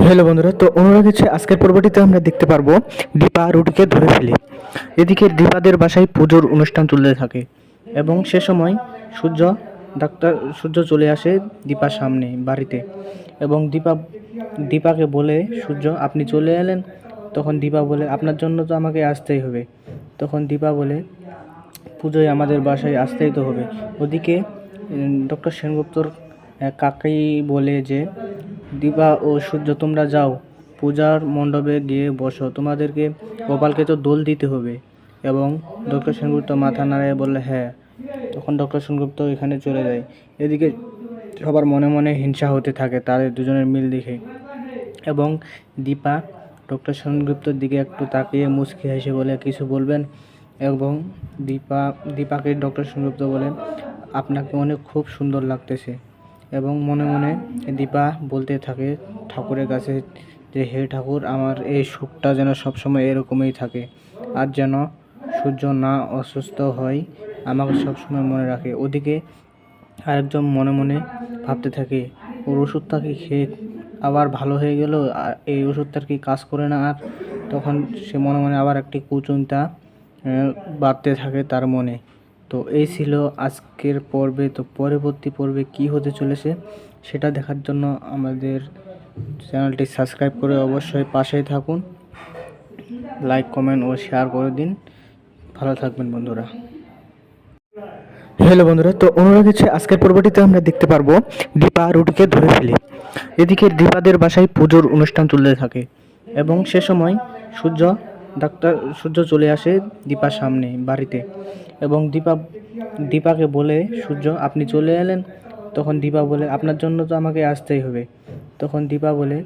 Hello বন্ধুরা, তো অনুরাগ হচ্ছে আজকের পর্বটিতে আমরা দেখতে পারবো দীপা রুটিকে ধরে ফেলে। এদিকে দীপাদের বাসায় পুজোর অনুষ্ঠান চলতে থাকে এবং সে সময় সূর্য সূর্য চলে আসে দীপার সামনে বাড়িতে এবং দীপাকে বলে, সূর্য আপনি চলে এলেন। তখন দীপা বলে, আপনার জন্য তো আমাকে আসতেই হবে। তখন দীপা বলে, পুজোয় আমাদের বাসায় আসতেই তো হবে। ওদিকে ডক্টর সেনগুপ্তর কাকাই বলে যে, দীপা ও সূর্য তোমরা যাও, পূজার মণ্ডপে গিয়ে বসো, তোমাদেরকে গোপালকে তো দোল দিতে হবে। এবং ডক্টর সেনগুপ্ত মাথা নাড়িয়ে বললে হ্যাঁ। তখন ডক্টর সেনগুপ্ত এখানে চলে যায়। এদিকে সবার মনে মনে হিংসা হতে থাকে তাদের দুজনের মিল দেখে। এবং দীপা ডক্টর সেনগুপ্তর দিকে একটু তাকিয়ে মুচকি হেসে বলে, কিছু বলবেন? এবং দীপাকে ডক্টর সেনগুপ্ত বলে, আপনাকে অনেক খুব সুন্দর লাগতেছে। এবং মনে মনে দীপা বলতে থাকে ঠাকুরের কাছে যে, হে ঠাকুর, আমার এই সুখটা যেন সবসময় এরকমই থাকে, আর যেন সূর্য না অসুস্থ হয়, আমাকে সবসময় মনে রাখে। ওদিকে আরেকজন মনে মনে ভাবতে থাকে, ওর ওষুধটা কি খেয়ে আবার ভালো হয়ে গেল, আর এই ওষুধটার কি কাজ করে না আর। তখন সে মনে মনে আবার একটি কুচিন্তা বাড়তে থাকে তার মনে। তো এই ছিল আজকের পর্বে। তো পরবর্তী পর্বে কি হতে চলেছে সেটা দেখার জন্য আমাদের চ্যানেলটি সাবস্ক্রাইব করে অবশ্যই পাশেই থাকুন। লাইক, কমেন্ট ও শেয়ার করে দিন। ভালো থাকবেন বন্ধুরা। হ্যালো বন্ধুরা, তো অনুরাগ হচ্ছে আজকের পর্বটিতে আমরা দেখতে পারবো দীপা রুটিকে ধরে ফেলে। এদিকে দীপাদের বাসায় পুজোর অনুষ্ঠান চলতে থাকে এবং সে সময় সূর্য চলে আসে দীপার সামনে বাড়িতে এবং দীপাকে বলে, সূর্য আপনি চলে এলেন। তখন দীপা বলে, আপনার জন্য তো আমাকে আসতেই হবে। তখন দীপা বলে,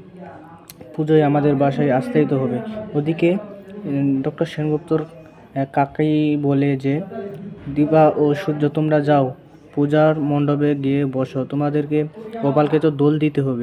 পুজোয় আমাদের বাসায় আসতেই তো হবে। ওদিকে ডক্টর সেনগুপ্তর কাকাই বলে যে, দীপা ও সূর্য তোমরা যাও, পূজার মণ্ডপে গিয়ে বসো, তোমাদেরকে গোপালকে তো দোল দিতে হবে।